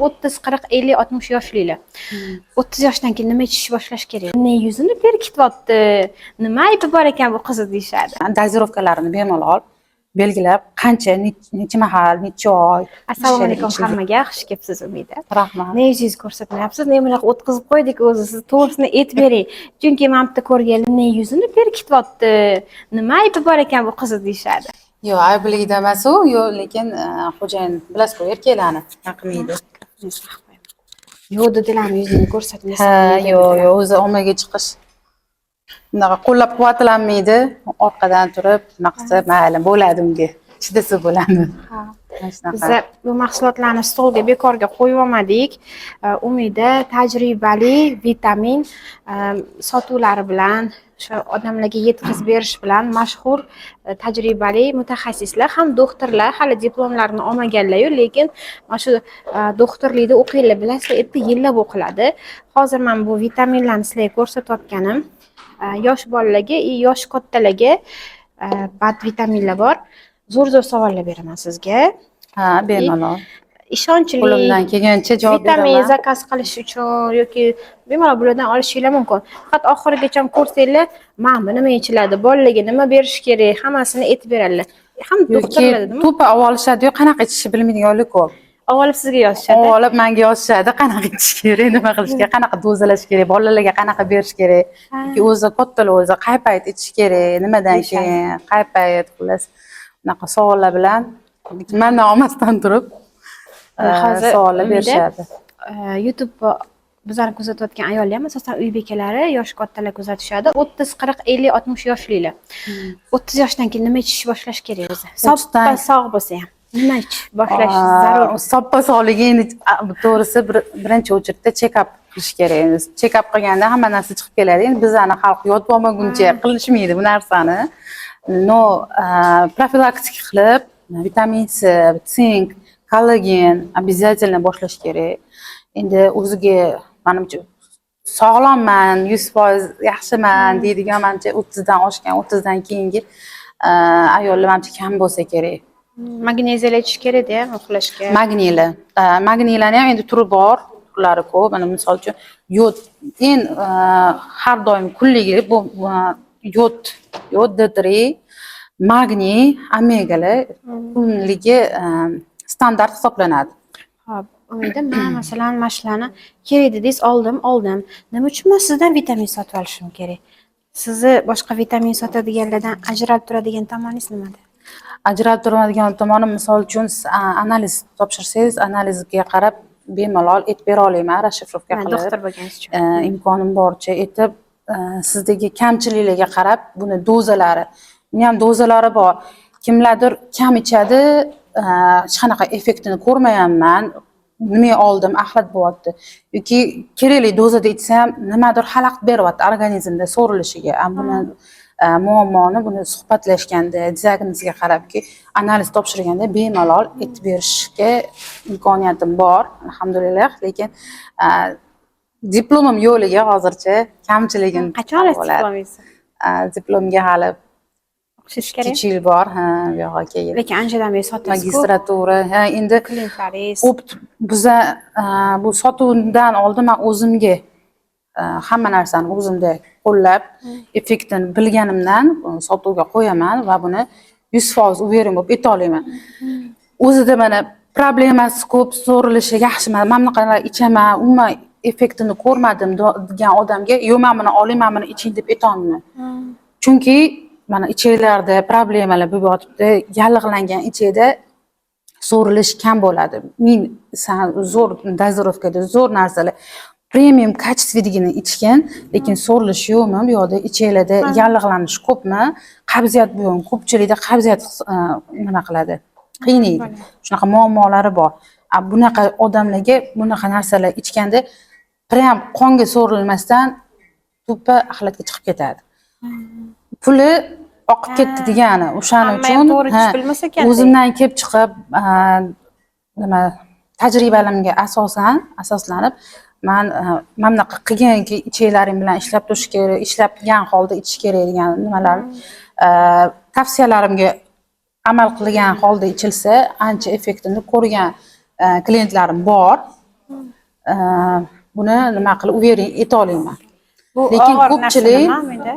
30, 40, 50, 60 yoshlilar. 30 yoshdan keyin nima ichish boshlash kerak? Ne yuzini berkityapti, nima aybi bor ekan bu qizni deyishadi. Dozirovkalarini bemalol belgilab, qancha, necha mahal, necha oy. Assalomu alaykum hammaga, xush kelibsiz Umida. Rahmat. Ne yuzingizni ko'rsatmayapsiz, ne bunaqa o'tkazib qo'ydik o'zi, siz to'g'risini aytib bering. Chunki men bitta ko'rganlar ne yuzini berkityapti, nima aybi bor ekan bu qizni deyishadi. Yo'q, aybligida emas u, yo'q, lekin xo'jayin bilasiz-ku, erkaklarni taqmaydi. Yo'q dedilarmi, yuzini ko'rsatmaysiz. Ha, yo'q, o'zi ommaga chiqish bunaqa qo'llab-quvvatlanmaydi. Orqadan turib, nima qilsa, mayli, bo'ladi unga. Chidasa bo'ladi. Ha. Biz bu mahsulotlarni stolga bekorga qo'yib olmadik. Umida tajribali vitamin sotuvlari bilan, o'sha odamlarga yetkazib berish bilan mashhur tajribali mutaxassislar ham doktorlar, hali diplomlarini olmaganlar-yu, lekin mana shu doktorlikda o'qinglar, bilasizlar, erta yillab o'qiladi. Hozir men bu vitaminlarni sizlarga ko'rsatayotganim yosh bolalarga, yosh kattalarga bad vitaminlar bor. Zo'r savollar beraman sizga. Ha, bemalol. Ishonchli. Qo'limdan kelgancha javob beraman. Vitamin zakaz qilish uchun yoki bemalol bulardan olishingiz mumkin. Faqat oxirigacha ko'rsanglar, mana nima ichiladi, bolalarga nima berish kerak, hammasini aytib beradilar. Ham doktorlar dedimi? To'pa olishadi-yu, qanaqa ichishni bilmaydiganlar ko'p. Avvalib sizga yozishadi. Avvalib menga yozishadi, qanaqa ichish kerak, nima qilish kerak, qanaqa dozalash kerak, bolalarga qanaqa berish kerak. Yoki o'zi kattalar o'zi qay payt ichish kerak, nimadan keyin, qay payt, xullas. Bunaqa savollar bilan mendan olmasdan turib hozir savollar berishadi. YouTube bizlarni kuzatayotgan ayollar ham asosan uy bekalari, yosh kattalar kuzatishadi. 30, 40, 50, 60 yoshlilar. 30 yoshdan keyin nima ichish boshlash kerak o'zi? Soppa sog' bo'lsa ham nima ichish boshlash zarur? Soppa sog'ligi endi to'g'risi birinchi o'chirda check-up qilish kerak. Endi check-up qilganda hamma narsa chiqib keladi. Endi bizlarni xalq yotib olmaguncha qilishmaydi bu narsani. No, profilaktik qilib, vitamin C, sink, kollagen обязательно boshlash kerak. Endi o'ziga menimcha sog'lomman, 100% yaxshiman deydigan menimcha 30 dan oshgan, 30 dan keyingi ayollar menimcha kam bo'lsa kerak. Magneziylar ichish kerak-da, uxlashga. Magniylar. Magniylarning ham endi turi bor, turlari ko'p. Mana misol uchun yod, har doim kunligi bu yod, D3, magniy, omegalar kunligi standart hisoblanadi. Xo'p, Umida, men masalan mashlarni kerak dedingiz, oldim. Nima uchun men sizdan vitamin sotib olishim kerak? Sizni boshqa vitamin sotadiganlardan ajralib turadigan tomoningiz nimada? Ajralib turadigan tomoni, misol uchun analiz topshirsangiz, analizga qarab bemalol aytib bera olaman, расшифровка qilib. Doktor bo'lganingiz uchun. Imkonim boricha aytib, sizdagi kamchiliklarga qarab, buni dozalari, buni ham dozalari bor. Kimlardir kam ichadi, hech qanaqa effektini ko'rmayapman, nima oldim, axlat bo'lyapti. Yoki kerakli dozada ichsam, nimadir xalaqit beryapti organizmda so'rilishiga. Buni muammoni buni suhbatlashganda, diagnozga qarabki, analiz topshirganda bemalol aytib berishga imkoniyatim bor, alhamdulillah, lekin diplomim yo'liga hozircha kamchiligim Qachon olasiz diplomingizni? Diplomga hali o'qish kerak. 2 yil bor, yo'q keyin. Lekin anchadan beri sotasiz. Magistratura, endi klientlaringiz. Biza bu sotuvdan oldin men o'zimga hamma narsani o'zimda qo'llab, effektini bilganimdan sotuvga qo'yaman va buni 100% uverin bo'lib ayta olaman. O'zida mana problemasi ko'p, so'rilishi yaxshiman, men bunaqa ichaman, umuman effektini ko'rmadim degan odamga, "Yo'q, men buni oling, men buni iching" deb ayta olmayman. Chunki mana ichaklarda problemalar bo'lib yotibdi, yallig'langan ichakda so'rilish kam bo'ladi. Men zo'r dozirovkada zo'r narsalar premium kачественныйini ichgan, lekin so'rilish yo'qmi, bu yoqda ichaklarda yallig'lanish ko'pmi, qabziyat bu ko'pchilikda qabziyat nima qiladi, qiynaydi. Shunaqa muammolari bor. Bunaqa odamlarga bunaqa narsalar ichganda prям qonga so'rilmasdan to'ppa axlatga chiqib ketadi. Puli oqib ketdi degani. O'shaning uchun o'zimdan kelib chiqib, nima tajribalarimga asoslanib men bunaqa qilganki ichaklaring bilan ishlab turish kerak, ishlabgan holda ichish kerak degan nimalar tavsiyalarimga amal qilgan holda ichilsa, ancha effektini ko'rgan klientlarim bor. buni nima qilib uvering eta olaman. Bu Lekin og'ir ko'pchilik narsa nima?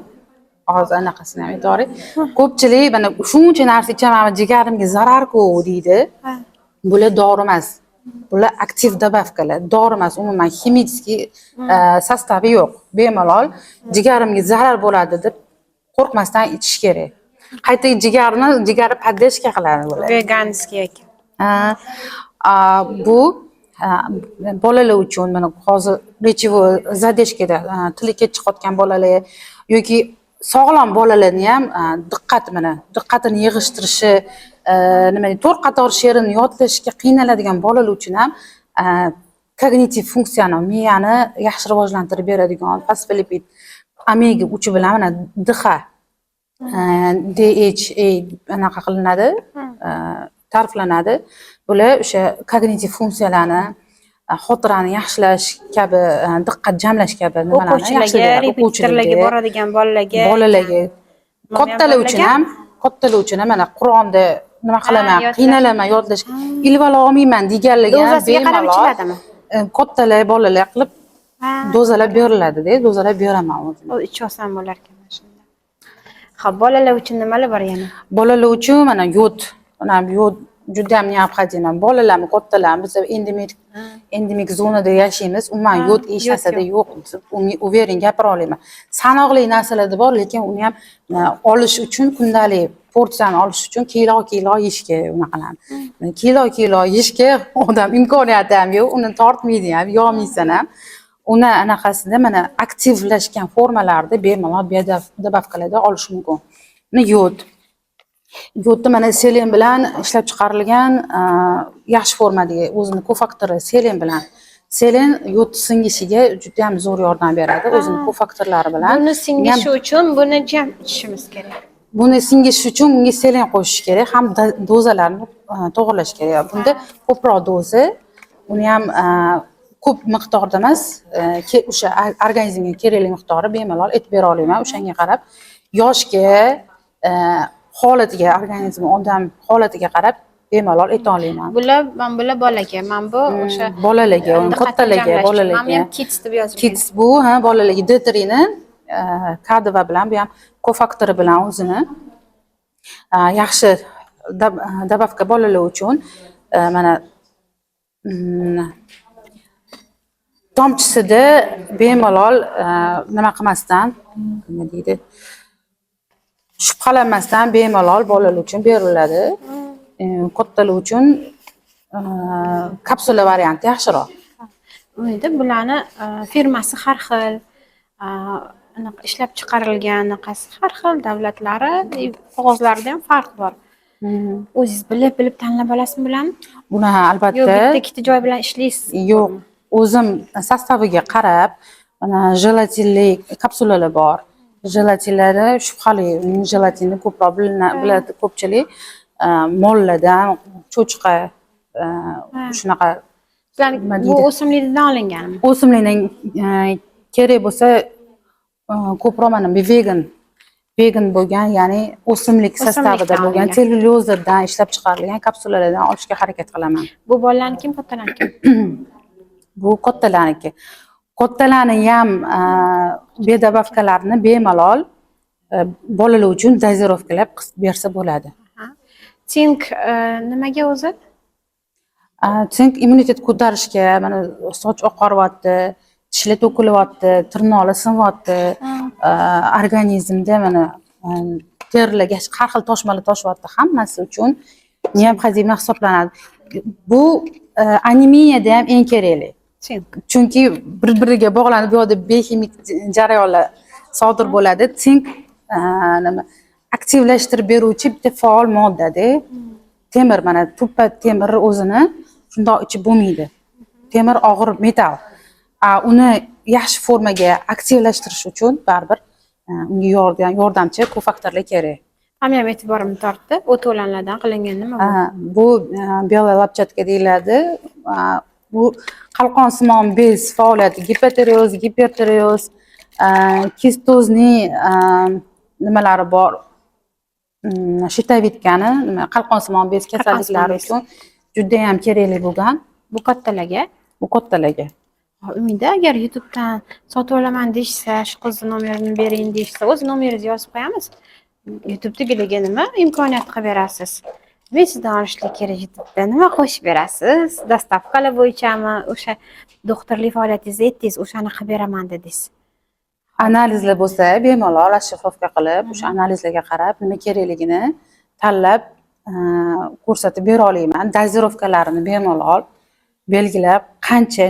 hozir anaqasini ham aytavering. Ko'pchilik mana shuncha narsa ichaman, jigarimga zarar-ku deydi. Ha. Bular dori emas. Bular aktiv добавкаlar. Dori emas, umuman ximический sostavi yo'q. Bemalol jigarimga zarar bo'ladi deb qo'rqmasdan ichish kerak. Qayta jigari поддержка qiladi bular. Veganskiy ekan. Bu bolalar uchun mana hozir rechevой задержкада tili kech chiqayotgan bolalar yoki sog'lom bolalarni ham diqqatini yig'ishtirishi, nima deydi, to'rt qator she'rini yodlashga qiynaladigan bolalar uchun ham kognitiv funksiyani, miyani yaxshi rivojlantirib beradigan fosfolipid omega 3 bilan mana DHA, DHA anaqa qilinadi, ta'riflanadi. Bular o'sha kognitiv funksiyalarni, xotirani yaxshilash kabi, diqqat jamlash kabi nimalarni yaxshilaydi. O'quvchilarga boradigan bolalarga, kattalar uchun ham mana Qur'onda nima qilaman, qiynalaman yodlash, ilvala olmayman deganlarga dozasiga qarab ichiladimi? Kattalar, bolalar qilib dozalab beriladi-da, dozalab beraman o'zim. O'z ichsam bo'lar ekan shunda. Xo'p, bolalar uchun nimalar bor yana? Bolalar uchun mana yod, mana yod juda ham необходимо. Bolalarmi, kattalarmi, biz endemik zonada yashaymiz. Umuman yod hech narsada yo'q. Uvering, gapira olaman. Sanoqli narsalarda bor, lekin uni ham olish uchun, kundalik porsiyani olish uchun kilo yeyish kerak unaqalarni. Kilo yeyishga odam imkoniyati ham yo'q, uni tortmaydi ham, yeyolmaysan ham. Uni anaqasida mana aktivlashgan formalarida bemalol добавкаlarda olish mumkin. Mana yodni mana selen bilan ishlab chiqarilgan yaxshi formadagi o'zini kofaktori selen bilan. Selen yod singishiga juda ham zo'r yordam beradi o'zini kofaktorlari bilan. Buni singishi uchun buni jam ichishimiz kerak. Buni singishi uchun bunga selen qo'shish kerak, ham dozalarni to'g'irlash kerak. Bunda ko'proq doza, uni ham ko'p miqdorda emas, o'sha organizmga kerakli miqdori bemalol aytib bera olaman. O'shanga qarab yoshga, holatiga, organizm odam holatiga qarab bemalol ayta olaman. Bular bolaga, men bu o'sha bolalarga, kattalarga, bolalarga. Men ham kids deb yozib. Kids bu, bolalarga D3ni kadva bilan, bu ham kofaktori bilan o'zini yaxshi добавка bolalar uchun mana tomchisida bemalol nima qilmasdan, nima deydi, shubhalanmasdan bemalol bolalar uchun beriladi. Kattalar uchun kapsula varianti yaxshiroq. Unda bularni firmasi har xil, ishlab chiqarilgan anaqasi har xil, davlatlari, qog'ozlarida ham farq bor. O'zingiz bilib tanlab olasizmi bularni? Buni albatta. Yo'q, bitta-ikkita joy bilan ishlaysiz. Yo'q, o'zim sostaviga qarab, mana jelatinli kapsulalar bor. Jelatinlari shubhali, jelatinni ko'proq biladi ko'pchilik. Mollardan, cho'chqa, shunaqa. Bu o'simlikdan olinganmi? O'simlikdan kerak bo'lsa, ko'proq mana vegan bo'lgan, ya'ni o'simlik sostavida bo'lgan, sellyulozadan ishlab chiqarilgan kapsulalardan olishga harakat qilaman. Bu bolalarniki, kattalarniki? Bu kattalarniki. Kattalarni ham bedabavkalarni bemalol bolalar uchun dozirovkalab qilib bersa bo'ladi. Sink nimaga o'zi? Sink immunitet ko'tarishga, mana soch oqaryapti, tishlar to'kilyapti, tirnoqlar sinyapti, organizmda mana terilarga har xil toshmalar toshyapti, hammasi uchun необходимо hisoblanadi. Bu anemiyada ham eng kerakli. Chunki bir-biriga bog'lanib, bu yerda bioximik jarayonlar sodir bo'ladi. Sink nima aktivlashtirib beruvchi bitta faol modda-da. Temir, mana tupa temir o'zini shundoq ichib bo'lmaydi. Temir og'ir metal. Uni yaxshi formaga aktivlashtirish uchun baribir unga yordamchi kofaktorlar kerak. Hamma ham e'tiborimni tortdi. O't o'lanlardan qilingan nima bu? Bu белая лапчатка deyiladi. Bu qalqonsimon bez faoliyati, gipotireoz, gipertireoz, kistozning nimalari bor. Shitavitkani, qalqonsimon bez kasalliklari uchun juda ham kerakli bo'lgan. Bu kattalarga? Bu kattalarga. Umida agar YouTubedan sotib olaman deyishsa, shu qizni nomerini bering deyishsa, o'z nomeringizni yozib qo'yamiz. YouTubedagilarga nima imkoniyat qilib berasiz? Men sizdan olishlik kerak YouTube'da. Nima qo'shib berasiz? Dostavkalar bo'yichami? O'sha doktorlik faoliyatingizni aytdingiz, o'shani qilib beraman dedingiz. Analizlar bo'lsa, bemalol расшифровка qilib, o'sha analizlarga qarab, nima kerakligini tanlab ko'rsatib bera olaman. Dozirovkalarini bemalol belgilab, qancha,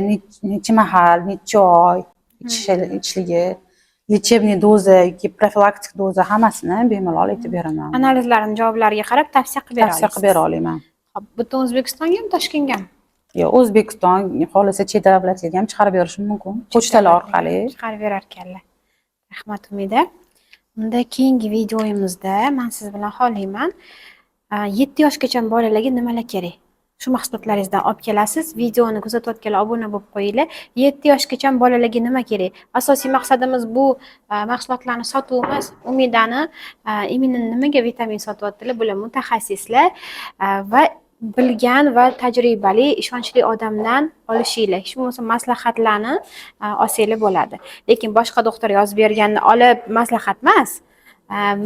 necha mahal, necha oy ichishligi, lechebniy doza yoki profilaktik doza hammasini bemalol aytib beraman. Analizlarning javoblariga qarab tavsiya qilib bera olasiz. Tavsiya qilib bera olaman. Xo'p, butun O'zbekistongami, Toshkentgami? Yo'q, O'zbekiston, xohlasa chet davlatlarga ham chiqarib berishim mumkin. Pochtalar orqali chiqarib berar ekanlar. Rahmat Umida. Unda keyingi videoyimizda men siz bilan xohlayman 7 yoshgacha bolalarga nimalar kerak? Shu mahsulotlaringizdan olib kelasiz. Videoni kuzatayotganlar obuna bo'lib qo'yinglar. 7 yoshgacha bolalarga nima kerak? Asosiy maqsadimiz bu mahsulotlarni sotuv emas. Umidani iminin nimaga vitamin sotyaptilar? Bular mutaxassislar va bilgan va tajribali, ishonchli odamdan olishinglar. Shu bo'lmasa maslahatlarni olsanglar bo'ladi. Lekin boshqa doktor yozib berganini olib maslahat emas.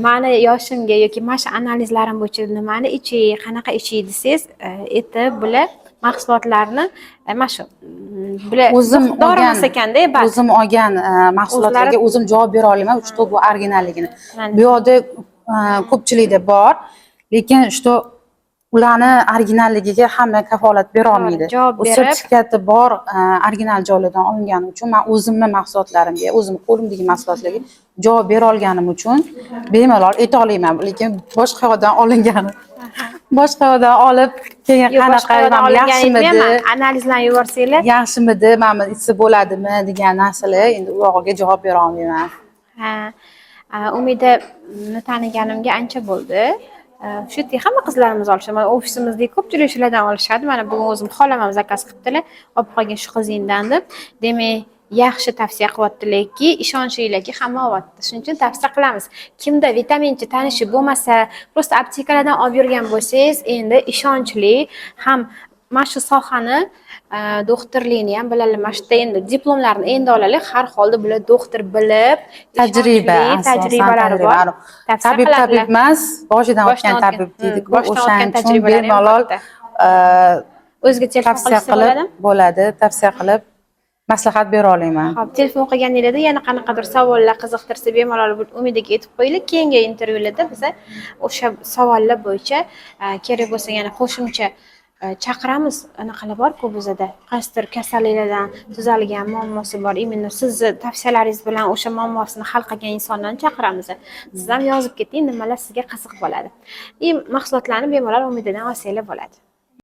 Mani yoshimga yoki mana shu analizlarim bo'yicha nimani iching, qanaqa iching desangiz, aytib bular mahsulotlarni mana shu bular o'zim dori emas ekanda, bas. O'zim olgan mahsulotlarga o'zim javob bera olaman, uch bu originalligini. Bu yerda ko'pchilikda bor, lekin shu ularni originalligiga hamma kafolat bera olmaydi. U sertifikati bor original joylardan olingani uchun men o'zimning mahsulotlarimga, o'zim qo'limdagi mahsulotlarga javob bera olganim uchun bemalol ayta olaman. Lekin boshqa yoqdan olingani, boshqa yoqdan olib keyin qanaqa yaxshimidi, analizlarni yuborsanglar, yaxshimidi, mana ichsa bo'ladimi degan narsalar endi u yog'iga javob bera olmayman. Ha, Umidani taniganimga ancha bo'ldi. Shu yerda hamma qizlarimiz olishadi. Mana ofisimizda ko'pchilik shulardan olishadi. Mana bugun o'zim xolam ham zakaz qilibdilar. Olib qolgin shu qizingdan deb. Demak, yaxshi tavsiya qilyaptilarki, ishonchlilarga hamma olyapti. Shuning uchun tavsiya qilamiz. Kimda vitaminchi tanishi bo'lmasa, prosta aptekalardan olib yurgan bo'lsangiz, endi ishonchli ham mana shu sohani doktorlikni ham biladilar. Mana shu endi diplomlarni endi oladilar. Har holda bular doktor bilib, tajribalari bor. Tabib emas, boshidan o'tgan tabib deydi-ku, o'shaning uchun bemalol o'zga telefon qilib bo'ladi, tavsiya qilib maslahat bera olaman. Xo'p, telefon qilganingizda yana qanaqadir savollar qiziqtirsa, bemalol Umidaga aytib qo'yinglar. Keyingi intervyularda biz o'sha savollar bo'yicha kerak bo'lsa yana qo'shimcha chaqiramiz. Anaqalar bor-ku bizda. Qaysidir kasalliklardan tuzalgan muammosi bor. Imенно sizni tavsiyalaringiz bilan o'sha muammosini hal qilgan insonlarni chaqiramiz. Siz ham yozib keting, nimalar sizga qiziq bo'ladi. Mahsulotlarni bemalol Umidadan olsanglar bo'ladi.